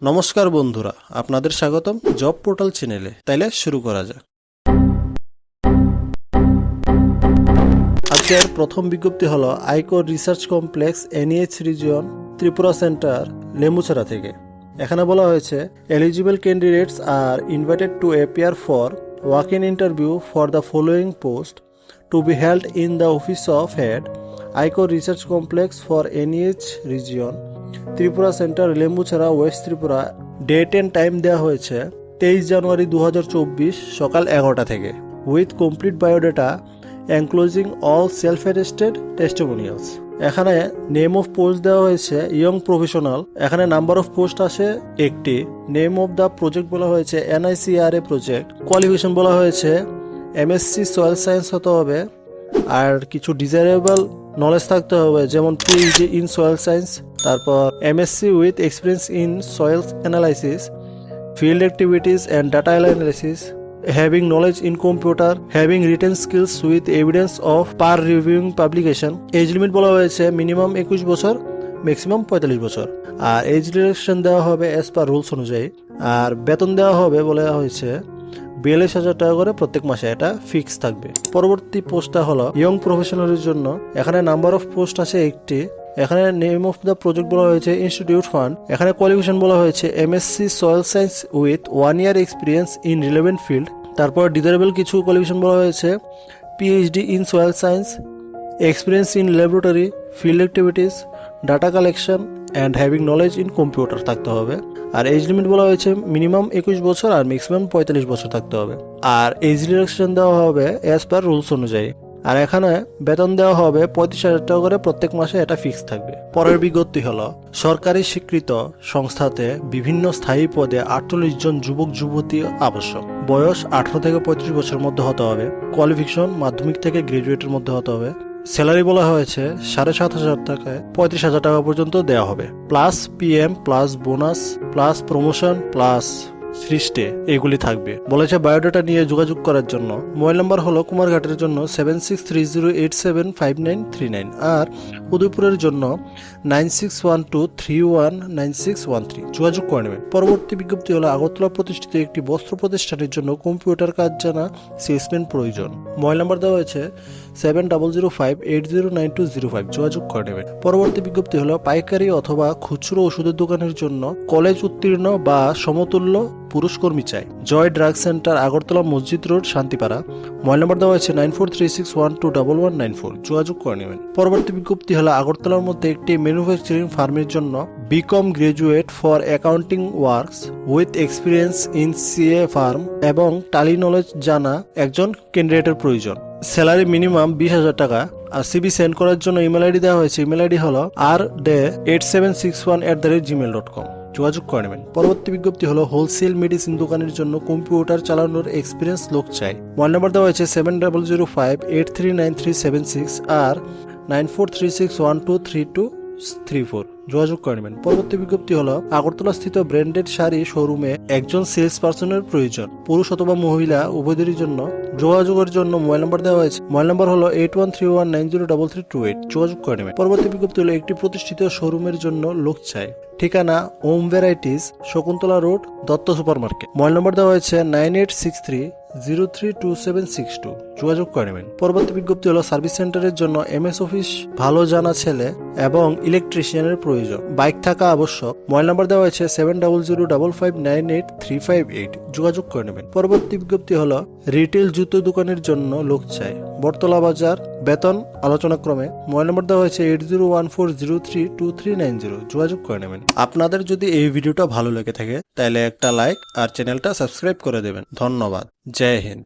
নমস্কার বন্ধুরা, আপনাদের স্বাগতম জব পোর্টাল চ্যানেলে। তাইলে শুরু করা যাক। আজকের প্রথম বিজ্ঞপ্তি হলো ICAR research complex NEH region Tripura centre Lembucherra থেকে। এখানে বলা হয়েছে eligible candidates are invited to appear for walk in interview for the following post to be held in the office of head ICAR research complex for NEH region Tripura centre Lembucherra west Tripura. Date and time দেওয়া হয়েছে 23 জানুয়ারি 2024 সকাল 11টা থেকে, with complete biodata enclosing all self attested testimonials. এখানে name of post দেওয়া হয়েছে young professional. এখানে নাম্বার অফ পোস্ট আছে একটি। নেম অফ দ্য প্রজেক্ট বলা হয়েছে NICRA প্রজেক্ট। কোয়ালিফিকেশন বলা হয়েছে MSc সয়েল সায়েন্স হতে হবে, আর কিছু ডিজায়ারেবল নলেজ থাকতে হবে, যেমন PhD ইন সয়েল সায়েন্স, তারপর MSc with experience in soil analysis, field activities and data analysis, having knowledge in computer, having written skills with evidence of peer reviewing publication. Age limit বলা হয়েছে minimum 21 বছর, maximum 45 বছর। আর age রিলেকশন দেওয়া হবে as per rules অনুযায়ী। আর বেতন দেওয়া হবে বলা হয়েছে 42,000 টাকা করে প্রত্যেক মাসে, এটা ফিক্স থাকবে। পরবর্তী পোস্টটা হলো ইয়ং প্রফেশনালের জন্য। এখানে নাম্বার অফ পোস্ট আছে একটি। এখানে নেম অফ দ্য প্রজেক্ট বলা হয়েছে ইনস্টিটিউট ফান্ড। এখানে কোয়ালিফিকেশন বলা হয়েছে MSc soil science with 1 year experience in relevant field. তারপর ডিজারেবল কিছু কোয়ালিফিকেশন বলা হয়েছে PhD in soil science, experience in laboratory, field activities, data collection and having knowledge in computer থাকতে হবে। আর এজ লিমিট বলা হয়েছে মিনিমাম 21 বছর আর ম্যাক্সিমাম 45 বছর থাকতে হবে। আর এজ রিলেকশন দেওয়া হবে অ্যাজ পার রুলস অনুযায়ী। আর এখানে বেতন দেওয়া হবে 35,000 টাকা করে প্রত্যেক মাসে, এটা ফিক্স থাকবে। পরের বিজ্ঞপ্তি হলো সরকারি স্বীকৃত সংস্থাতে বিভিন্ন স্থায়ী পদে 48 জন যুবক যুবতী আবশ্যক। বয়স 18 থেকে 35 বছরের মধ্যে হতে হবে। কোয়ালিফিকেশন মাধ্যমিক থেকে গ্রাজুয়েটের মধ্যে হতে হবে। স্যালারি বলা হয়েছে 7,500 টাকায় 35,000 টাকা পর্যন্ত দেওয়া হবে, plus PM, plus bonus, plus promotion, plus সৃষ্টে এগুলি থাকবে। বলেছে বায়োডাটা নিয়ে যোগাযোগ করার জন্য মোবাইল নাম্বার হলো কুমারঘাটের জন্য 7630875939 আর উদয়পুরের জন্য 9612319613 যোগাযোগ করে নেবেন। পরবর্তী বিজ্ঞপ্তি হলো আগরতলা প্রতিষ্ঠিত একটি বস্ত্র প্রতিষ্ঠানের জন্য কম্পিউটার কাজ জানা সেলসম্যান প্রয়োজন। মোবাইল নাম্বার দেওয়া হয়েছে 7005809205 যোগাযোগ করে নেবেন। পরবর্তী বিজ্ঞপ্তি হলো পাইকারি অথবা খুচরো ওষুধের দোকানের জন্য কলেজ উত্তীর্ণ বা সমতুল্য পুরুষ কর্মী চাই। জয় ড্রাগ সেন্টার, আগরতলা মসজিদ রোড, শান্তিপাড়া। মোবাইল নাম্বার দেওয়া হয়েছে 9436121194 যোগাযোগ করে নেবেন। পরবর্তী বিজ্ঞপ্তি হলো আগরতলার মধ্যে একটি ম্যানুফ্যাকচারিং ফার্মের জন্য BCom graduate for accounting works with experience in CA farm এবং টালি নলেজ জানা একজন ক্যান্ডিডেটের প্রয়োজন। স্যালারি মিনিমাম 20,000 টাকা। আর সিবি সেন্ড করার জন্য ইমেল আইডি দেওয়া হয়েছে। ইমেল আইডি হলো rday8761@gmail.com যোগাযোগ করে নেবেন। পরবর্তী বিজ্ঞপ্তি হলো হোলসেল মেডিসিন দোকানের জন্য কম্পিউটার চালানোর এক্সপিরিয়েন্স লোক চাই। মোবাইল নাম্বার দেওয়া হয়েছে 7005839376 আর 9436123234 যোগাযোগ করে নেবেন। পরবর্তী বিজ্ঞপ্তি হলো আগরতলা স্থিত ব্র্যান্ডেড শাড়ি শোরুমে একজন সেলস পার্সনের প্রয়োজন, পুরুষ অথবা মহিলা উভয়দেরই জন্য। যোগাযোগের জন্য মোবাইল নাম্বার দেওয়া হয়েছে। মোবাইল নাম্বার হলো 8131903328 যোগাযোগ করে নেবেন। পরবর্তী বিজ্ঞপ্তি হলো একটি প্রতিষ্ঠিত শোরুমের জন্য লোক চাই। ঠিকানা Om varieties, Shakuntala road, Dutta super market. Mobile number দেওয়া হয়েছে 9863032762 যোগাযোগ করে নেবেন। পরবর্তী বিজ্ঞপ্তি হলো সার্ভিস সেন্টারের জন্য MS অফিস ভালো জানা ছেলে এবং ইলেকট্রিশিয়ানের প্রয়োজন, বাইক থাকা আবশ্যক। মোবাইল নাম্বার দেওয়া হয়েছে 7005598358 যোগাযোগ করে নেবেন। পরবর্তী বিজ্ঞপ্তি হলো রিটেল জুতো দোকানের জন্য লোক চাই, বটতলা বাজার। বেতন আলোচনা ক্রমে। মোবাইল নাম্বার দেওয়া হয়েছে 8014032390 যোগাযোগ করে নেবেন। আপনাদের যদি এই ভিডিওটা ভালো লেগে থাকে তাহলে একটা লাইক আর চ্যানেলটা সাবস্ক্রাইব করে দেবেন। ধন্যবাদ। জয় হিন্দ।